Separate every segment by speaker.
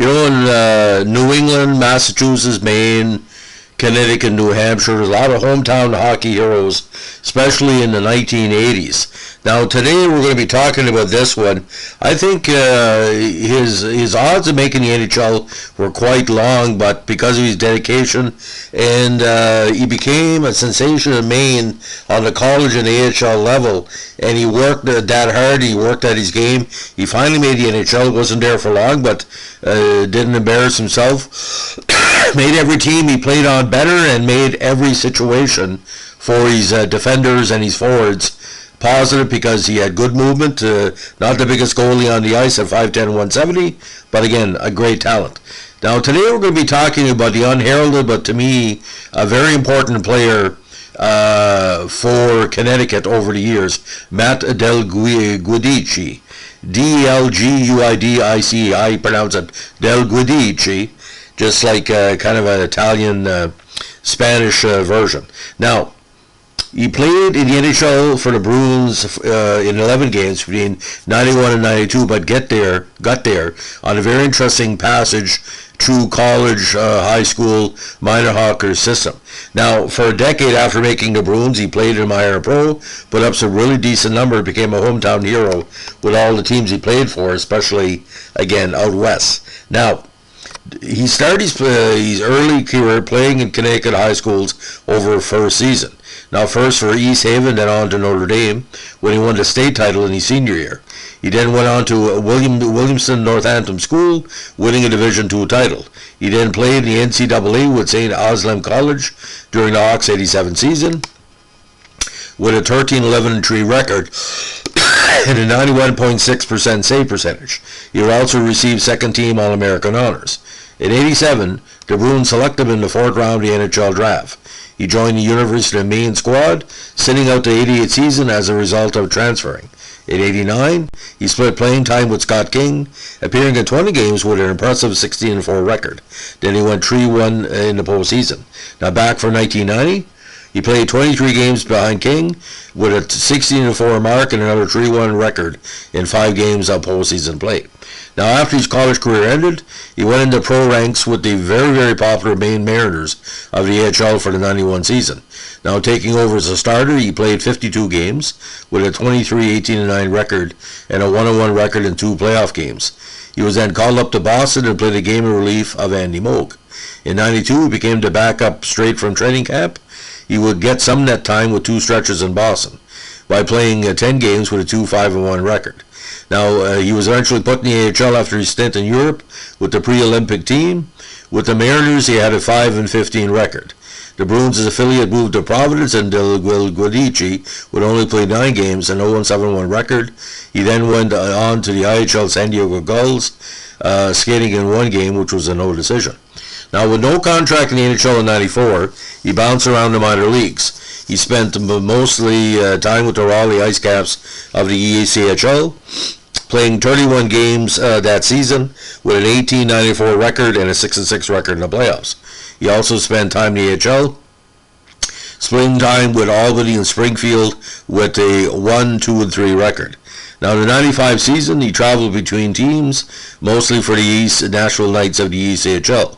Speaker 1: In New England, Massachusetts, Maine, Connecticut, New Hampshire, there's a lot of hometown hockey heroes, especially in the 1980s. Now, today we're going to be talking about this one. I think his odds of making the NHL were quite long, but because of his dedication, and he became a sensation in Maine on the college and AHL level, and he worked that hard, he worked at his game. He finally made the NHL, wasn't there for long, but didn't embarrass himself. Made every team he played on better and made every situation for his defenders and his forwards positive because he had good movement. Not the biggest goalie on the ice at 5'10", 170, but again, a great talent. Now today we're going to be talking about the unheralded, but to me, a very important player for Connecticut over the years, Matt DelGuidice. DelGuidice, I pronounce it DelGuidice, just like kind of an Italian Spanish version. Now, he played in the NHL for the Bruins in 11 games between 91 and 92, but got there on a very interesting passage through college, high school, minor hockey system. Now, for a decade after making the Bruins, he played in minor pro, put up some really decent number, became a hometown hero with all the teams he played for, especially, again, out west. Now, he started his early career playing in Connecticut high schools over a first season. Now first for East Haven, then on to Notre Dame, when he won the state title in his senior year. He then went on to Williamston Northampton School, winning a Division II title. He then played in the NCAA with St. Anselm College during the Hawks 87 season, with a 13-11-3 record and a 91.6% save percentage. He also received second-team All-American honors. In 87, the Bruins selected him in the fourth round of the NHL draft. He joined the University of Maine squad, sitting out the 88 season as a result of transferring. In 89, he split playing time with Scott King, appearing in 20 games with an impressive 16-4 record. Then he went 3-1 in the postseason. Now back for 1990, he played 23 games behind King with a 16-4 mark and another 3-1 record in 5 games of postseason play. Now, after his college career ended, he went into pro ranks with the very, very popular Maine Mariners of the AHL for the 91 season. Now, taking over as a starter, he played 52 games with a 23-18-9 record and a 1-1 record in 2 playoff games. He was then called up to Boston and played a game in relief of Andy Moog. In 92, he became the backup straight from training camp. He would get some net time with 2 stretches in Boston by playing 10 games with a 2-5-1 record. Now, he was eventually put in the AHL after his stint in Europe with the pre-Olympic team. With the Mariners, he had a 5-15 record. The Bruins' affiliate moved to Providence, and DelGuidice would only play 9 games, an 0-7-1 record. He then went on to the IHL San Diego Gulls, skating in 1 game, which was a no decision. Now, with no contract in the NHL in 94, he bounced around the minor leagues. He spent mostly time with the Raleigh IceCaps of the ECHL, playing 31 games that season with an 18-94 record and a 6-6 record in the playoffs. He also spent time in the AHL, splitting time with Albany and Springfield with a 1-2-3 record. Now, in the 95 season, he traveled between teams, mostly for the East Nashville Knights of the ECHL.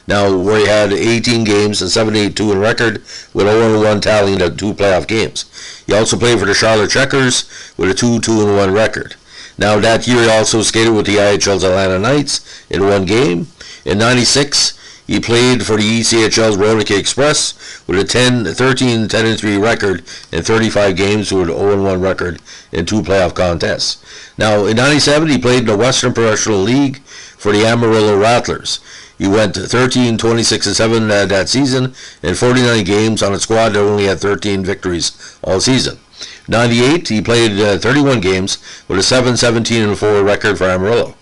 Speaker 1: Now, where he had 18 games and 7-8-2 in record with 0-1 tally in the 2 playoff games. He also played for the Charlotte Checkers with a 2-2-1 record. Now, that year he also skated with the IHL's Atlanta Knights in 1 game. In 96, he played for the ECHL's Roanoke Express with a 13-10-3 record in 35 games with an 0-1 record in 2 playoff contests. Now, in 97, he played in the Western Professional League for the Amarillo Rattlers. He went 13-26-7 that season in 49 games on a squad that only had 13 victories all season. 98, he played 31 games with a 7-17-4 record for Amarillo.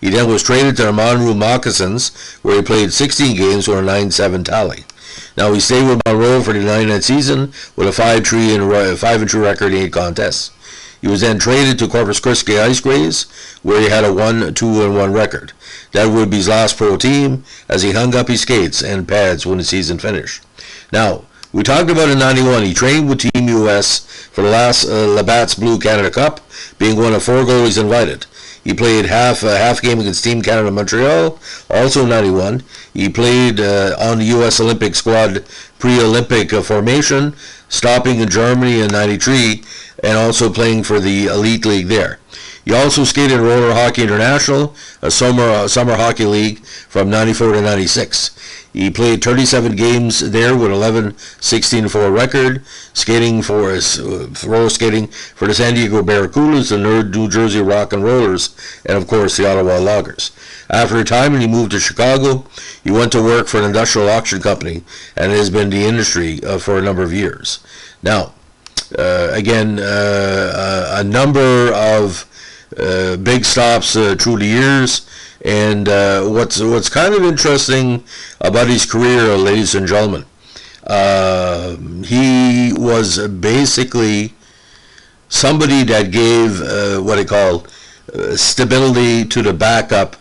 Speaker 1: He then was traded to the Monroe Moccasins, where he played 16 games with a 9-7 tally. Now, he stayed with Monroe for the 99 season with a 5-2 record in 8 contests. He was then traded to Corpus Christi Ice Grays, where he had a 1-2-1 record. That would be his last pro team, as he hung up his skates and pads when the season finished. Now, we talked about in 91, he trained with Team US for the last Labatt's Blue Canada Cup, being one of 4 goalies invited. He played half game against Team Canada Montreal, also in 91. He played on the U.S. Olympic squad pre-Olympic formation, stopping in Germany in 93, and also playing for the Elite League there. He also skated in Roller Hockey International, a summer hockey league from 94 to 96. He played 37 games there with 11-16-4 record, skating for roller skating for the San Diego Barracudas, the New Jersey Rock and Rollers, and of course the Ottawa Loggers. After retirement, he moved to Chicago. He went to work for an industrial auction company and has been in the industry for a number of years. Now, again, a number of big stops through the years, and what's kind of interesting about his career, ladies and gentlemen, he was basically somebody that gave what I call stability to the backup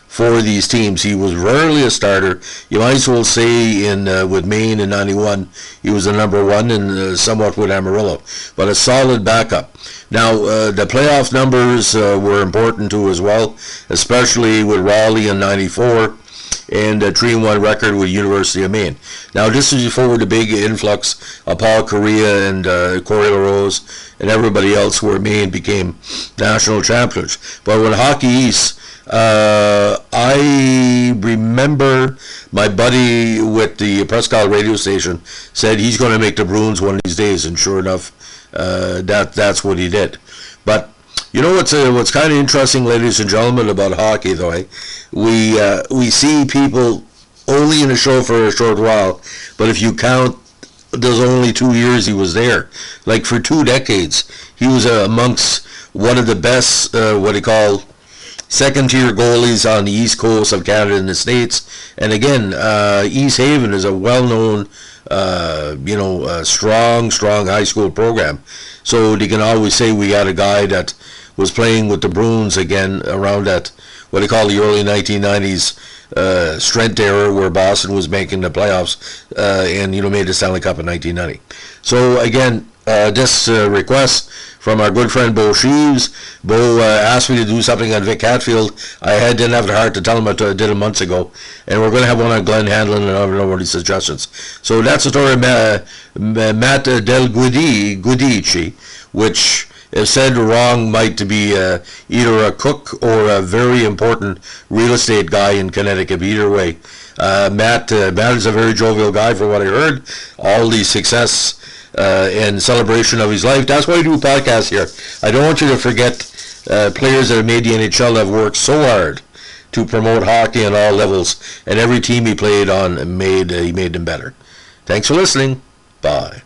Speaker 1: for these teams. He was rarely a starter. You might as well say with Maine in 91, he was the number one, and somewhat with Amarillo, but a solid backup. Now, the playoff numbers were important too as well, especially with Raleigh in 94 and a 3-1 record with University of Maine. Now, this is before the big influx of Paul Correa and Corey LaRose and everybody else, where Maine became national champions. But when Hockey East, I remember my buddy with the Prescott radio station said he's going to make the Bruins one of these days, and sure enough, that's what he did. But you know what's kind of interesting, ladies and gentlemen, about hockey, though, eh? We see people only in the show for a short while, but if you count, there's only 2 years he was there. Like for 2 decades, he was amongst one of the best, what they call second-tier goalies on the East Coast of Canada and the States. And again, East Haven is a well-known, strong high school program. So they can always say we got a guy that was playing with the Bruins again around that, what they call the early 1990s strength era, where Boston was making the playoffs and made the Stanley Cup in 1990. So again, this request from our good friend Bo Sheaves. Bo asked me to do something on Vic Hatfield. I didn't have the heart to tell him I did it months ago, and we're going to have one on Glenn Hanlon and other suggestions. So that's the story of Matt DelGuidice, which, if said wrong, might be either a cook or a very important real estate guy in Connecticut. But either way, Matt is a very jovial guy, from what I heard. All the success and celebration of his life. That's why I do podcasts here. I don't want you to forget players that have made the NHL have worked so hard to promote hockey on all levels, and every team he played on he made them better. Thanks for listening. Bye.